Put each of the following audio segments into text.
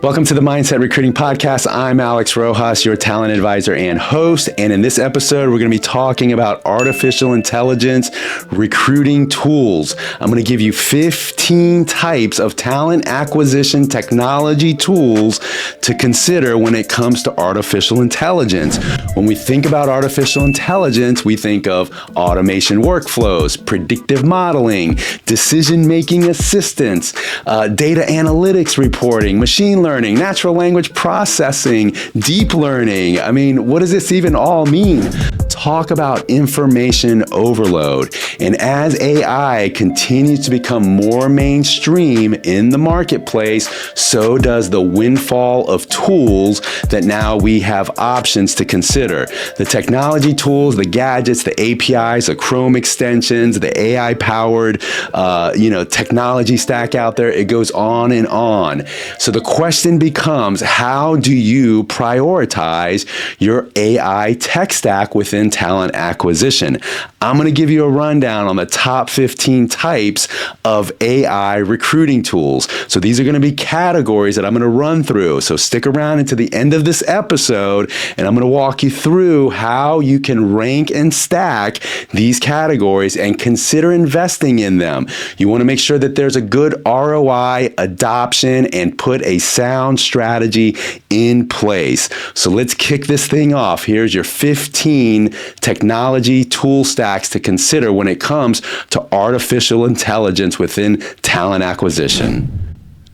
Welcome to the Mindset Recruiting Podcast. I'm Alex Rojas, your talent advisor and host. And in this episode, we're going to be talking about artificial intelligence recruiting tools. I'm going to give you 15 types of talent acquisition technology tools to consider when it comes to artificial intelligence. When we think about artificial intelligence, we think of automation workflows, predictive modeling, decision-making assistance, data analytics reporting, machine learning, natural language processing, deep learning. I mean, what does this even all mean? Talk about information overload. And as AI continues to become more mainstream in the marketplace, so does the windfall of tools that now we have options to consider. The technology tools, the gadgets, the APIs, the Chrome extensions, the AI-powered, technology stack out there, it goes on and on. So the question becomes, how do you prioritize your AI tech stack within talent acquisition? I'm going to give you a rundown on the top 15 types of AI recruiting tools. So these are going to be categories that I'm going to run through. So stick around until the end of this episode, and I'm going to walk you through how you can rank and stack these categories and consider investing in them. You want to make sure that there's a good ROI, adoption, and put a sound strategy in place. So let's kick this thing off. Here's your 15 technology tool stacks to consider when it comes to artificial intelligence within talent acquisition.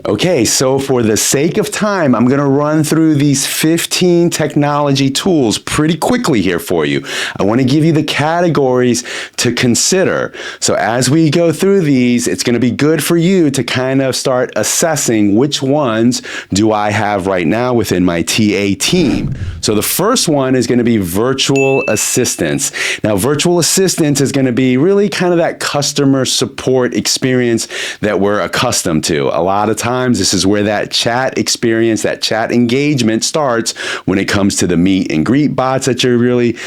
Okay, so for the sake of time, I'm going to run through these 15 technology tools pretty quickly here for you. I want to give you the categories to consider. So as we go through these, it's going to be good for you to kind of start assessing which ones do I have right now within my TA team. So the first one is going to be virtual assistants. Now, virtual assistants is going to be really kind of that customer support experience that we're accustomed to. A lot of times, this is where that chat experience, that chat engagement starts when it comes to the meet and greet bots that you're really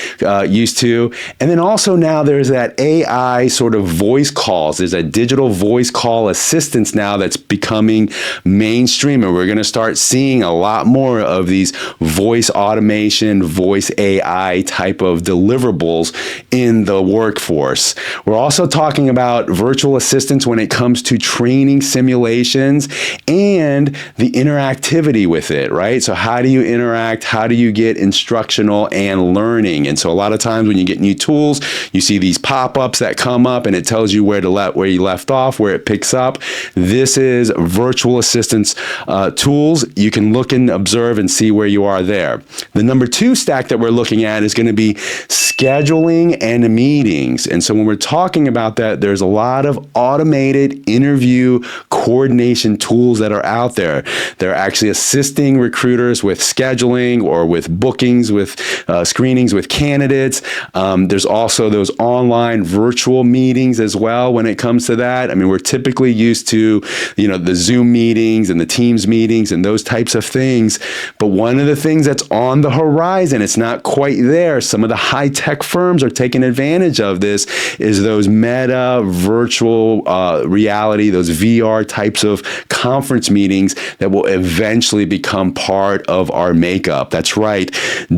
used to. And then also now there's that AI sort of voice calls. There's a digital voice call assistance now that's becoming mainstream. And we're going to start seeing a lot more of these voice automation, voice AI type of deliverables in the workforce. We're also talking about virtual assistants when it comes to training simulations and the interactivity with it, right? So how do you interact? How do you get instructional and learning? And so a lot of times when you get new tools, you see these pop-ups that come up and it tells you where you left off, where it picks up. This is virtual assistance tools. You can look and observe and see where you are there. The number 2 stack that we're looking at is going to be scheduling and meetings. And so when we're talking about that, there's a lot of automated interview coordination tools that are out there. They're actually assisting recruiters with scheduling or with bookings, with screenings with candidates. There's also those online virtual meetings as well when it comes to that. I mean, we're typically used to, the Zoom meetings and the Teams meetings and those types of things. But one of the things that's on the horizon, it's not quite there. Some of the high-tech firms are taking advantage of this, is those meta virtual reality, those VR types of conference meetings that will eventually become part of our makeup. That's right.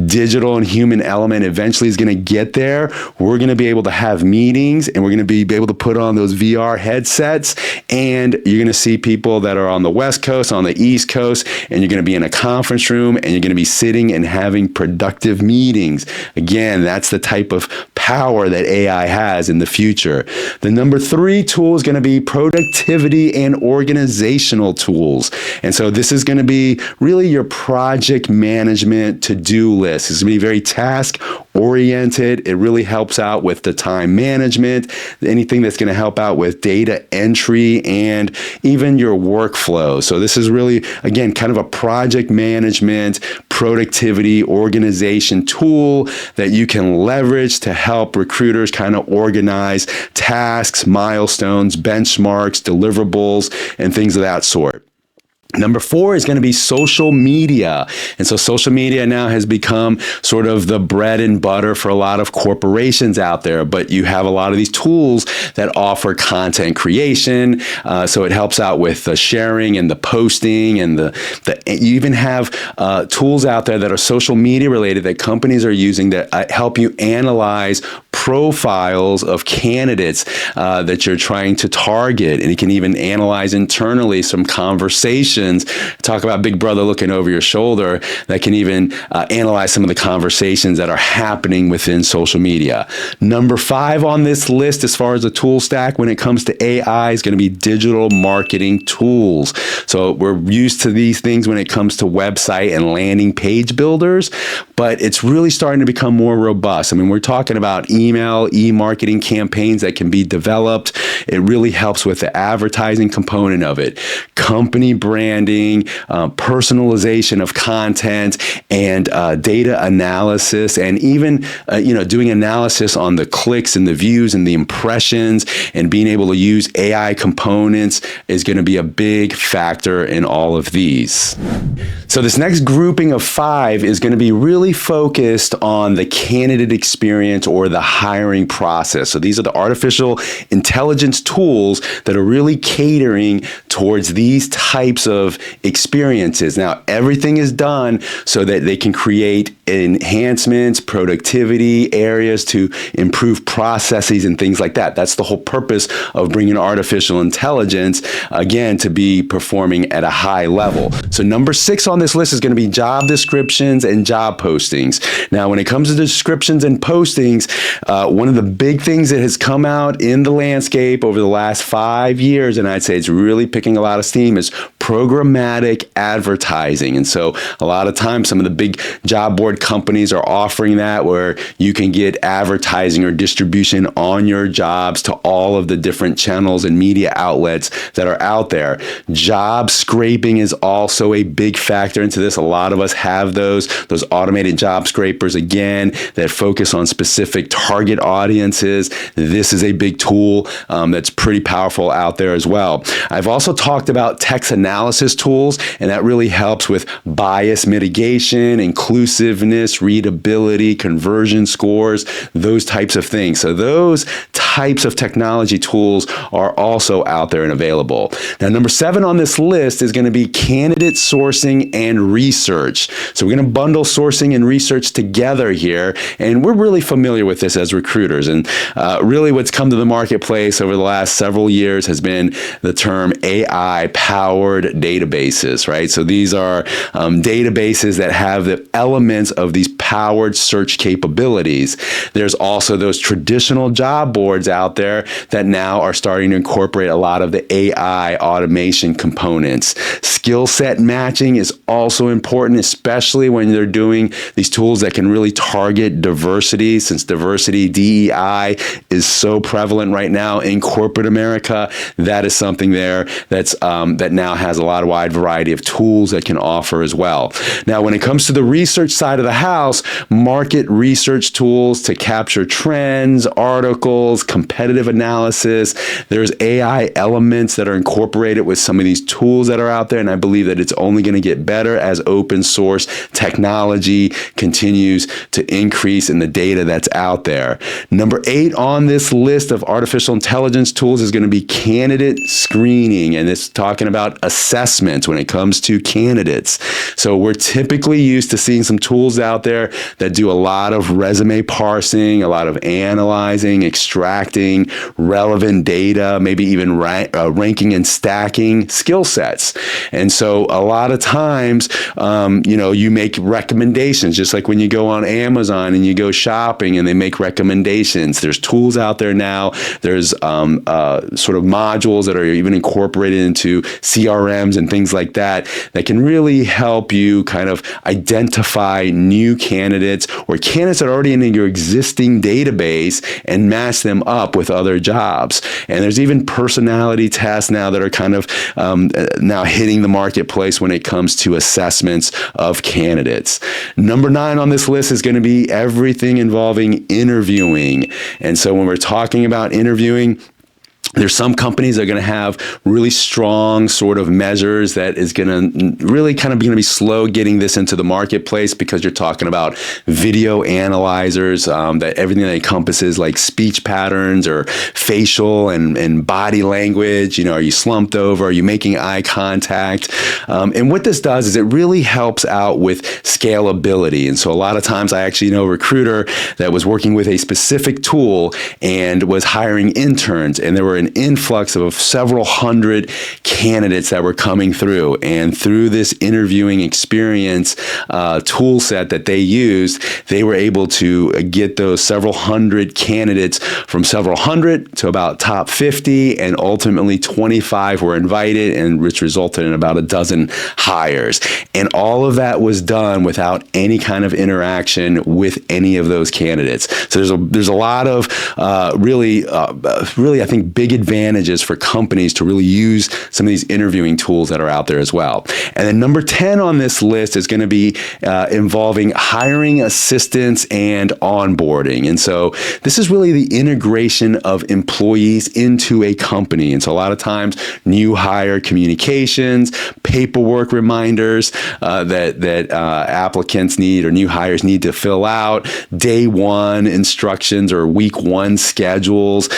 Digital and human element eventually is going to get there. We're going to be able to have meetings and we're going to be able to put on those VR headsets, and you're going to see people that are on the West Coast, on the East Coast, and you're going to be in a conference room and you're going to be sitting and having productive meetings. Again, that's the type of power that AI has in the future. The number 3 tool is going to be productivity and organizational tools. And so this is going to be really your project management to-do list. It's going to be very task oriented. It really helps out with the time management, anything that's going to help out with data entry and even your workflow. So this is really, again, kind of a project management, productivity, organization tool that you can leverage to help recruiters kind of organize tasks, milestones, benchmarks, deliverables, and things of that sort. Number 4 is going to be social media. And so social media now has become sort of the bread and butter for a lot of corporations out there, but you have a lot of these tools that offer content creation. So it helps out with the sharing and the posting and you even have tools out there that are social media related that companies are using that help you analyze profiles of candidates that you're trying to target. And you can even analyze internally some conversations. Talk about Big Brother looking over your shoulder that can even analyze some of the conversations that are happening within social media. Number 5 on this list as far as the tool stack when it comes to AI is going to be digital marketing tools. So we're used to these things when it comes to website and landing page builders, but it's really starting to become more robust. I mean, we're talking about email, e-marketing campaigns that can be developed. It really helps with the advertising component of it. Company branding, personalization of content, and data analysis, and even doing analysis on the clicks and the views and the impressions, and being able to use AI components is going to be a big factor in all of these. So this next grouping of 5 is going to be really focused on the candidate experience or the hiring process. So these are the artificial intelligence tools that are really catering towards these types of experiences. Now, everything is done so that they can create enhancements, productivity areas to improve processes and things like that. That's the whole purpose of bringing artificial intelligence, again, to be performing at a high level. So number 6 on this list is going to be job descriptions and job postings. Now, when it comes to descriptions and postings, one of the big things that has come out in the landscape over the last 5 years, and I'd say it's really picking a lot of steam, is programmatic advertising. And so a lot of times some of the big job board companies are offering that, where you can get advertising or distribution on your jobs to all of the different channels and media outlets that are out there. Job scraping is also a big factor into this. A lot of us have those automated job scrapers, again, that focus on specific target audiences. This is a big tool that's pretty powerful out there as well. I've also talked about text analysis tools, and that really helps with bias mitigation, inclusiveness, readability, conversion scores, those types of things. So those types of technology tools are also out there and available. Now, number 7 on this list is going to be candidate sourcing and research. So we're going to bundle sourcing and research together here, and we're really familiar with this as recruiters. And really what's come to the marketplace over the last several years has been the term AI-powered databases, right? So these are databases that have the elements of these powered search capabilities. There's also those traditional job boards out there that now are starting to incorporate a lot of the AI automation components. Skill set matching is also important, especially when they're doing these tools that can really target diversity, since diversity, DEI, is so prevalent right now in corporate America. That is something there that's that now has a lot of wide variety of tools that can offer as well. Now, when it comes to the research side of the house, market research tools to capture trends, articles, competitive analysis. There's AI elements that are incorporated with some of these tools that are out there, and I believe that it's only going to get better as open source technology continues to increase in the data that's out there. Number 8 on this list of artificial intelligence tools is going to be candidate screening, and it's talking about assessments when it comes to candidates. So we're typically used to seeing some tools out there that do a lot of resume parsing, a lot of analyzing, extracting relevant data, maybe even ranking and stacking skill sets. And so a lot of times, you make recommendations, just like when you go on Amazon and you go shopping and they make recommendations. There's tools out there now. There's sort of modules that are even incorporated into CRMs and things like that that can really help you kind of identify new candidates or candidates that are already in your existing database and match them up with other jobs. And there's even personality tests now that are kind of now hitting the marketplace when it comes to assessments of candidates. Number 9 on this list is going to be everything involving interviewing. And so when we're talking about interviewing, There's some companies that are going to have really strong sort of measures that is going to really kind of be slow getting this into the marketplace, because you're talking about video analyzers, that everything that encompasses like speech patterns or facial and body language. Are you slumped over? Are you making eye contact? And what this does is it really helps out with scalability. And so a lot of times I actually know a recruiter that was working with a specific tool and was hiring interns, and there were an influx of several hundred candidates that were coming through. And through this interviewing experience tool set that they used, they were able to get those several hundred candidates from several hundred to about top 50, and ultimately 25 were invited, and which resulted in about a dozen hires. And all of that was done without any kind of interaction with any of those candidates. So there's a lot of really I think big advantages for companies to really use some of these interviewing tools that are out there as well. And then number 10 on this list is going to be involving hiring assistants and onboarding. And so this is really the integration of employees into a company. And so a lot of times new hire communications, paperwork reminders that applicants need or new hires need to fill out, day one instructions or week one schedules,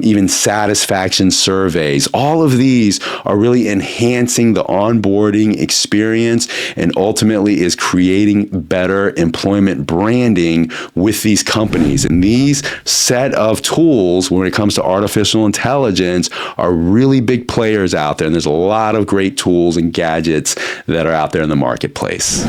even satisfaction surveys. All of these are really enhancing the onboarding experience, and ultimately is creating better employment branding with these companies. And these set of tools, when it comes to artificial intelligence, are really big players out there. And there's a lot of great tools and gadgets that are out there in the marketplace.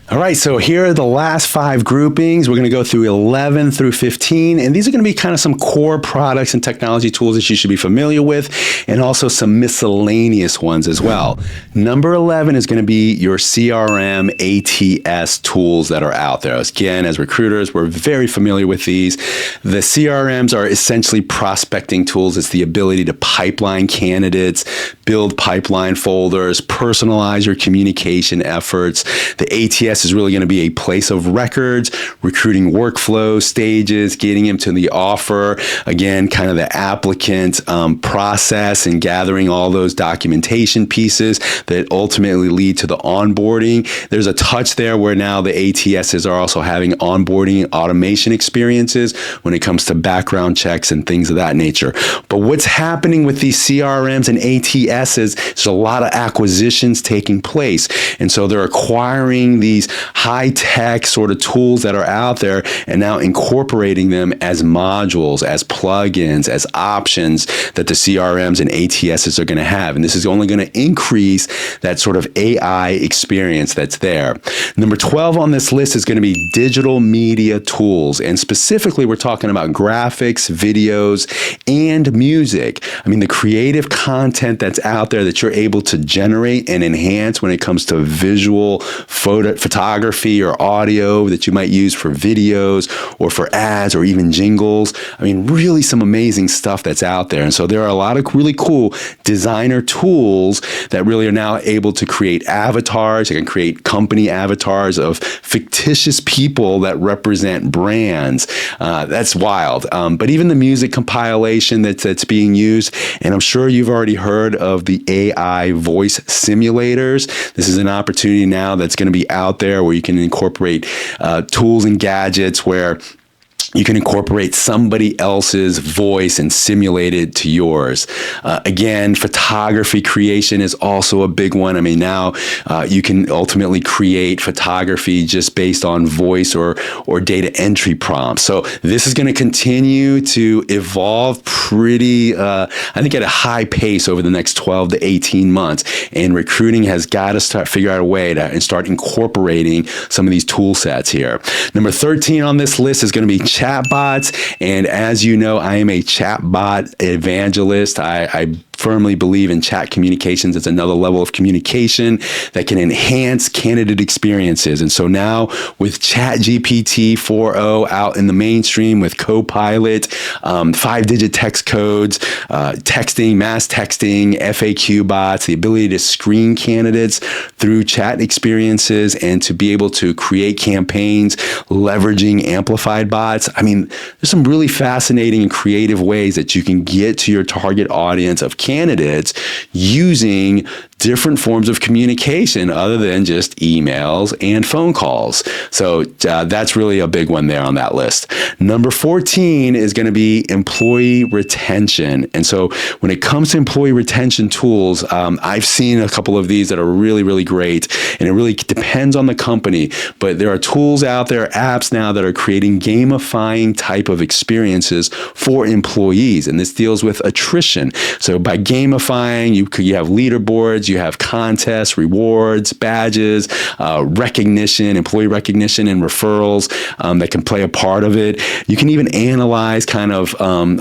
All right, so here are the last 5 groupings. We're going to go through 11 through 15, and these are going to be kind of some core products and technology tools that you should be familiar with, and also some miscellaneous ones as well. Number 11 is going to be your CRM ATS tools that are out there. Again, as recruiters, we're very familiar with these. The CRMs are essentially prospecting tools. It's the ability to pipeline candidates, build pipeline folders, personalize your communication efforts. The ATS is really going to be a place of records, recruiting workflow stages, getting him to the offer, again, kind of the applicant process, and gathering all those documentation pieces that ultimately lead to the onboarding. There's a touch there where now the ATSs are also having onboarding and automation experiences when it comes to background checks and things of that nature. But what's happening with these CRMs and ATSs is there's a lot of acquisitions taking place. And so they're acquiring these high-tech sort of tools that are out there and now incorporating them as modules, as plugins, as options that the CRMs and ATSs are going to have. And this is only going to increase that sort of AI experience that's there. Number 12 on this list is going to be digital media tools. And specifically, we're talking about graphics, videos, and music. I mean, the creative content that's out there that you're able to generate and enhance when it comes to visual photography or audio that you might use for videos or for ads or even jingles. I mean, really some amazing stuff that's out there. And so there are a lot of really cool designer tools that really are now able to create avatars. You can create company avatars of fictitious people that represent brands. That's wild. But even the music compilation that's being used, and I'm sure you've already heard of the AI voice simulators. This is an opportunity now that's going to be out there where you can incorporate tools and gadgets where you can incorporate somebody else's voice and simulate it to yours. Again, photography creation is also a big one. I mean, now you can ultimately create photography just based on voice or data entry prompts. So this is going to continue to evolve pretty, I think, at a high pace over the next 12 to 18 months. And recruiting has got to figure out a way to and start incorporating some of these tool sets here. Number 13 on this list is going to be chatbots. And as you know, I am a chatbot evangelist. I firmly believe in chat communications as another level of communication that can enhance candidate experiences. And so now with ChatGPT 4.0 out in the mainstream with Copilot, 5-digit text codes, texting, mass texting, FAQ bots, the ability to screen candidates through chat experiences and to be able to create campaigns leveraging amplified bots. I mean, there's some really fascinating and creative ways that you can get to your target audience of candidates using different forms of communication other than just emails and phone calls. So that's really a big one there on that list. Number 14 is going to be employee retention. And so when it comes to employee retention tools, I've seen a couple of these that are really, really great. And it really depends on the company. But there are tools out there, apps now that are creating gamifying type of experiences for employees. And this deals with attrition. So by gamifying, you have leaderboards, you have contests, rewards, badges, recognition, employee recognition, and referrals that can play a part of it. You can even analyze kind of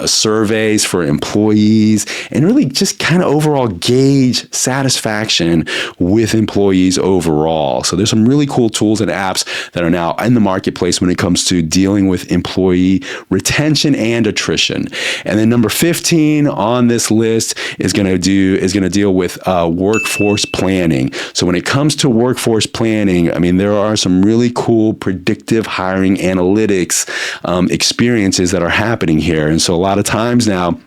surveys for employees and really just kind of overall gauge satisfaction with employees overall. So there's some really cool tools and apps that are now in the marketplace when it comes to dealing with employee retention and attrition. And then number 15 on this list is going to deal with workforce planning. So when it comes to workforce planning, I mean, there are some really cool predictive hiring analytics experiences that are happening here. And so a lot of times now,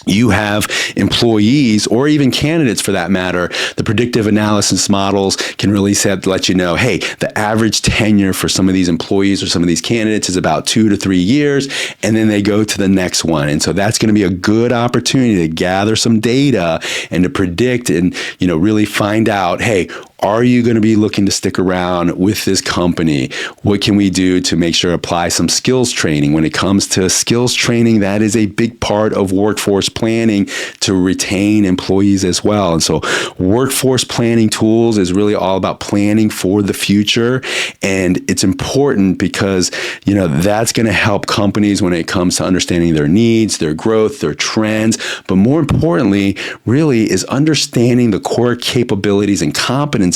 you have employees or even candidates for that matter, the predictive analysis models can really let you know, hey, the average tenure for some of these employees or some of these candidates is about 2 to 3 years, and then they go to the next one. And so that's going to be a good opportunity to gather some data and to predict and, really find out, hey, are you going to be looking to stick around with this company? What can we do to make sure to apply some skills training? When it comes to skills training, that is a big part of workforce planning to retain employees as well. And so workforce planning tools is really all about planning for the future. And it's important because, that's going to help companies when it comes to understanding their needs, their growth, their trends. But more importantly, really is understanding the core capabilities and competencies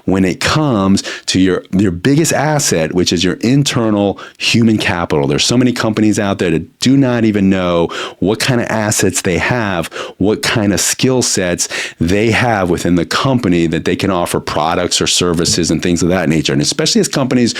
when it comes to your biggest asset, which is your internal human capital. There's so many companies out there that do not even know what kind of assets they have, what kind of skill sets they have within the company that they can offer products or services and things of that nature. And especially as companies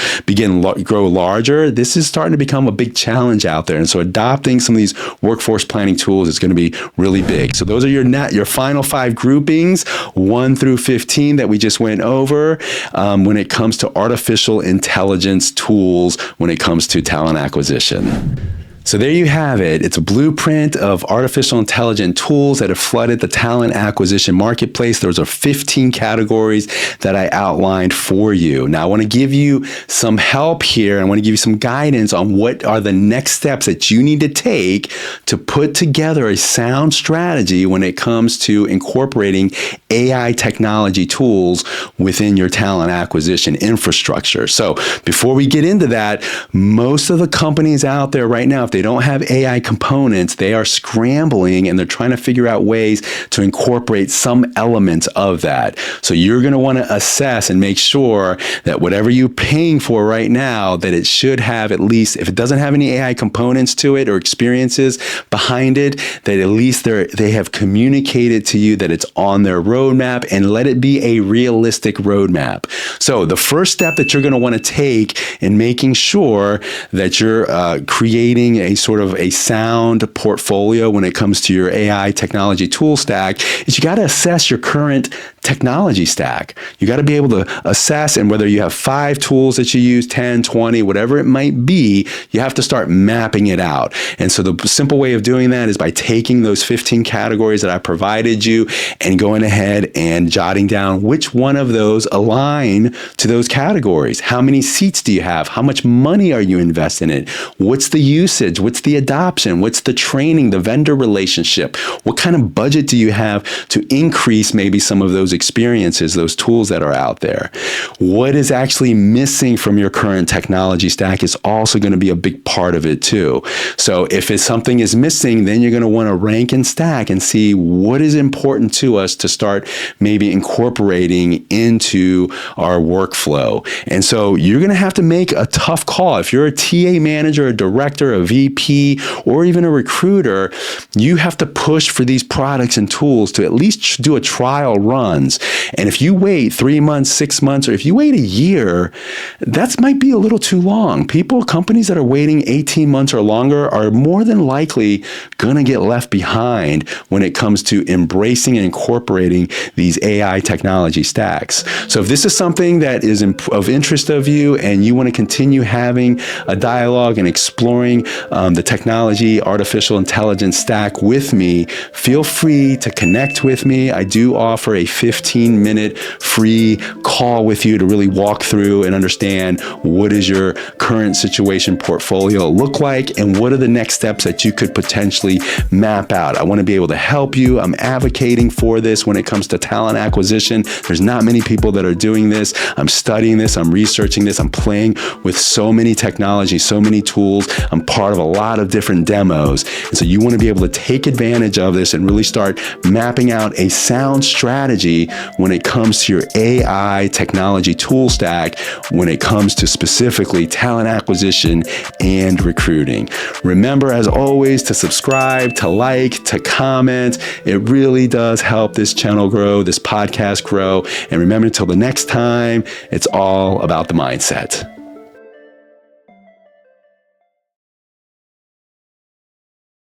grow larger, this is starting to become a big challenge out there. And so adopting some of these workforce planning tools is going to be really big. So those are your final 5 groupings, 1 through 15 that we just went over when it comes to artificial intelligence tools when it comes to talent acquisition. So there you have it. It's a blueprint of artificial intelligence tools that have flooded the talent acquisition marketplace. Those are 15 categories that I outlined for you. Now, I want to give you some help here. I want to give you some guidance on what are the next steps that you need to take to put together a sound strategy when it comes to incorporating AI technology tools within your talent acquisition infrastructure. So before we get into that, most of the companies out there right now, if they don't have AI components, they are scrambling and they're trying to figure out ways to incorporate some elements of that. So you're going to want to assess and make sure that whatever you're paying for right now, that it should have at least, if it doesn't have any AI components to it or experiences behind it, that at least they have communicated to you that it's on their roadmap, and let it be a realistic roadmap. So the first step that you're going to want to take in making sure that you're creating a sort of a sound portfolio when it comes to your AI technology tool stack is you got to assess your current technology stack. You got to be able to assess, and whether you have 5 tools that you use, 10, 20, whatever it might be, you have to start mapping it out. And so the simple way of doing that is by taking those 15 categories that I provided you and going ahead and jotting down which one of those align to those categories. How many seats do you have? How much money are you investing in it? What's the usage usage? What's the adoption? What's the training, the vendor relationship? What kind of budget do you have to increase maybe some of those experiences, those tools that are out there? What is actually missing from your current technology stack is also going to be a big part of it too. So if something is missing, then you're going to want to rank and stack and see what is important to us to start maybe incorporating into our workflow. And so you're going to have to make a tough call. If you're a TA manager, a director, a VP, or even a recruiter, you have to push for these products and tools to at least do a trial runs. And if you wait 3 months, 6 months, or if you wait a year, that might be a little too long. Companies that are waiting 18 months or longer are more than likely going to get left behind when it comes to embracing and incorporating these AI technology stacks. So if this is something that is of interest of you and you want to continue having a dialogue and exploring the technology, artificial intelligence stack with me, feel free to connect with me. I do offer a 15-minute free call with you to really walk through and understand what is your current situation portfolio look like and what are the next steps that you could potentially map out. I want to be able to help you. I'm advocating for this when it comes to talent acquisition. There's not many people that are doing this. I'm studying this. I'm researching this. I'm playing with so many technologies, so many tools. I'm part of a lot of different demos. And so you want to be able to take advantage of this and really start mapping out a sound strategy when it comes to your AI technology tool stack, when it comes to specifically talent acquisition and recruiting. Remember, as always, to subscribe, to like, to comment. It really does help this channel grow, this podcast grow. And remember, until the next time, it's all about the mindset.